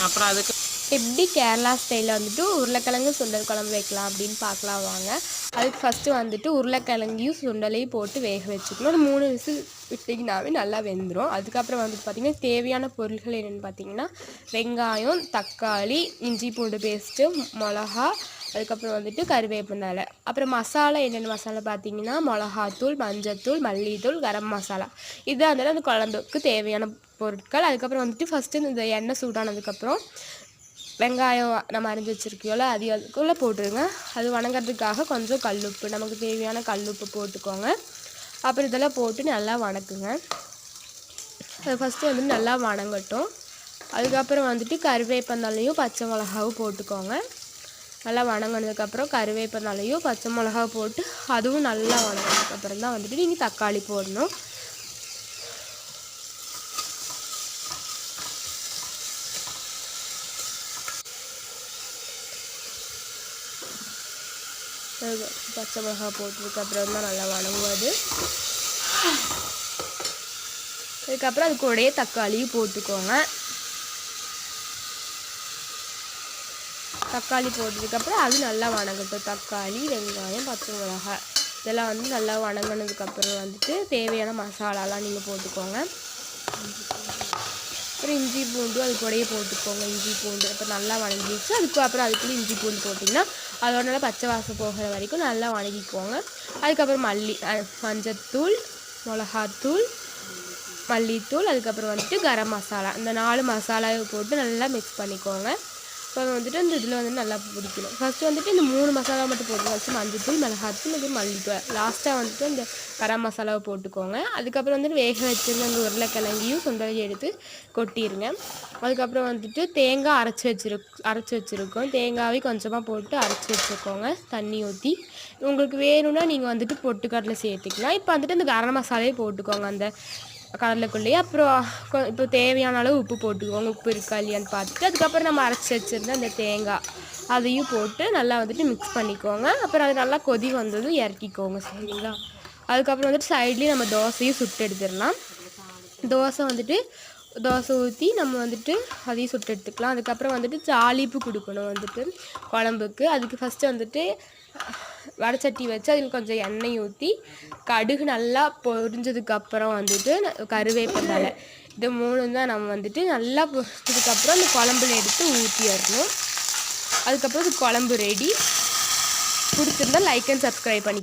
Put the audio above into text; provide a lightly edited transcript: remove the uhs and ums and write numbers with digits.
அப்புறம் அதுக்கு எப்படி கேரளா ஸ்டைலில் வந்துட்டு உருளைக்கிழங்கு சுண்டல் குழம்பு வைக்கலாம் அப்படின்னு பார்க்கலாம் வாங்க. அதுக்கு ஃபஸ்ட்டு வந்துட்டு உருளைக்கிழங்கையும் சுண்டலையும் போட்டு வேக வச்சுக்கணும். ஒரு 3 விசில் விட்டிங்கனாவே நல்லா வெந்துடும். அதுக்கப்புறம் வந்துட்டு பார்த்திங்கன்னா தேவையான பொருட்கள் என்னென்னு பார்த்தீங்கன்னா வெங்காயம், தக்காளி, இஞ்சி பூண்டு பேஸ்ட்டு, மிளகா, அதுக்கப்புறம் வந்துட்டு கருவேப்பிலை. அப்புறம் மசாலா என்னென்ன மசாலா பார்த்தீங்கன்னா மிளகாத்தூள், மஞ்சத்தூள், மல்லித்தூள், கரம் மசாலா. இதான் வந்துட்டு அந்த குழம்புக்கு தேவையான பொருட்கள். அதுக்கப்புறம் வந்துட்டு ஃபஸ்ட்டு இந்த எண்ணெய் சூடானதுக்கப்புறம் வெங்காயம் நம்ம அரிஞ்சு வச்சுருக்கோம்ல அது அதுக்குள்ளே போட்டுருங்க. அது வணங்கிறதுக்காக கொஞ்சம் கல்லுப்பு, நமக்கு தேவையான கல்லுப்பு போட்டுக்கோங்க. அப்புறம் இதெல்லாம் போட்டு நல்லா வணக்குங்க. அது ஃபஸ்ட்டு வந்துட்டு நல்லா வணங்கட்டும். அதுக்கப்புறம் வந்துட்டு கருவேப்பந்தலையும் பச்சை மிளகாவும் போட்டுக்கோங்க. நல்லா வணங்கினதுக்கப்புறம் கருவேப்பந்தலையும் பச்சை மிளகா போட்டு அதுவும் நல்லா வணங்கினதுக்கப்புறம் தான் வந்துட்டு நீங்கள் தக்காளி போடணும். பச்சை மிளகா போட்டதுக்கப்புறம் தான் நல்லா வணங்குவது. அதுக்கப்புறம் அது கூடயே தக்காளியும் போட்டுக்கோங்க. தக்காளி போட்டதுக்கப்புறம் அது நல்லா வணங்கட்டும். தக்காளி, வெங்காயம், பச்சை மிளகாய் இதெல்லாம் வந்து நல்லா வணங்கினதுக்கப்புறம் வந்துட்டு தேவையான மசாலாலாம் நீங்கள் போட்டுக்கோங்க. அப்புறம் இஞ்சி பூண்டு அது கூடயே போட்டுக்கோங்க. இஞ்சி பூண்டு அப்புறம் நல்லா வணங்கிடுச்சு. அதுக்கப்புறம் அதுக்குள்ளே இஞ்சி பூண்டு போட்டிங்கன்னா அதோட நல்லா பச்சை வாசம் போகிற வரைக்கும் நல்லா வணங்கிக்கோங்க. அதுக்கப்புறம் மஞ்சத்தூள், மிளகாத்தூள், மல்லித்தூள், அதுக்கப்புறம் வந்துட்டு கரம் மசாலா, இந்த 4 மசாலாவை போட்டு நல்லா மிக்ஸ் பண்ணிக்கோங்க. இப்போ வந்துட்டு இந்த இதில் வந்து நல்லா பிடிக்கணும். ஃபஸ்ட்டு வந்துட்டு இந்த 3 மசாலா மட்டும் போட்டுக்கோங்க. ஃபஸ்ட்டு மஞ்சத்தூள், மிளகாத்தூள், அது மல்லித்தூள், லாஸ்ட்டாக வந்துட்டு இந்த கரம் மசாலாவை போட்டுக்கோங்க. அதுக்கப்புறம் வந்துட்டு வேக வச்சுருங்க அந்த உருளைக்கிழங்கையும் சுண்டலையும் எடுத்து கொட்டிடுங்க. அதுக்கப்புறம் வந்துட்டு தேங்காய் அரைச்சி வச்சுருக்கோம். தேங்காயை கொஞ்சமாக போட்டு அரைச்சி வச்சுக்கோங்க தண்ணி ஊற்றி. உங்களுக்கு வேணும்னா நீங்கள் வந்துட்டு பொட்டுக்கடலை சேர்த்துக்கலாம். இப்போ வந்துட்டு இந்த கரம் மசாலையை போட்டுக்கோங்க அந்த கடலைக்குள்ளேயே. அப்புறம் இப்போ தேவையான அளவு உப்பு போட்டுக்கோங்க. உப்பு இருக்கா இல்லையான்னு பார்த்துட்டு அதுக்கப்புறம் நம்ம அரைச்சி வச்சுருந்த அந்த தேங்காய் அதையும் போட்டு நல்லா வந்துட்டு மிக்ஸ் பண்ணிக்கோங்க. அப்புறம் அது நல்லா கொதி வந்ததும் இறக்கிக்கோங்க. சரிங்களா? அதுக்கப்புறம் வந்துட்டு சைட்லேயும் நம்ம தோசையும் சுட்டு எடுத்துடலாம். தோசை ஊற்றி நம்ம வந்துட்டு அதையும் சுட்டு எடுத்துக்கலாம். அதுக்கப்புறம் வந்துட்டு தாளிப்பு கொடுக்கணும் வந்துட்டு குழம்புக்கு. அதுக்கு ஃபஸ்ட்டு வந்துட்டு வடைச்சட்டி வச்சு அதில் கொஞ்சம் எண்ணெய் ஊற்றி கடுகு நல்லா பொரிஞ்சதுக்கப்புறம் வந்துட்டு கருவேப்பிலை இது 3 தான் நம்ம வந்துட்டு நல்லா பொரிஞ்சதுக்கப்புறம் அந்த குழம்புல எடுத்து ஊற்றிடணும். அதுக்கப்புறம் இது குழம்பு ரெடி. பிடிச்சிருந்தா லைக் அண்ட் சப்ஸ்கிரைப் பண்ணி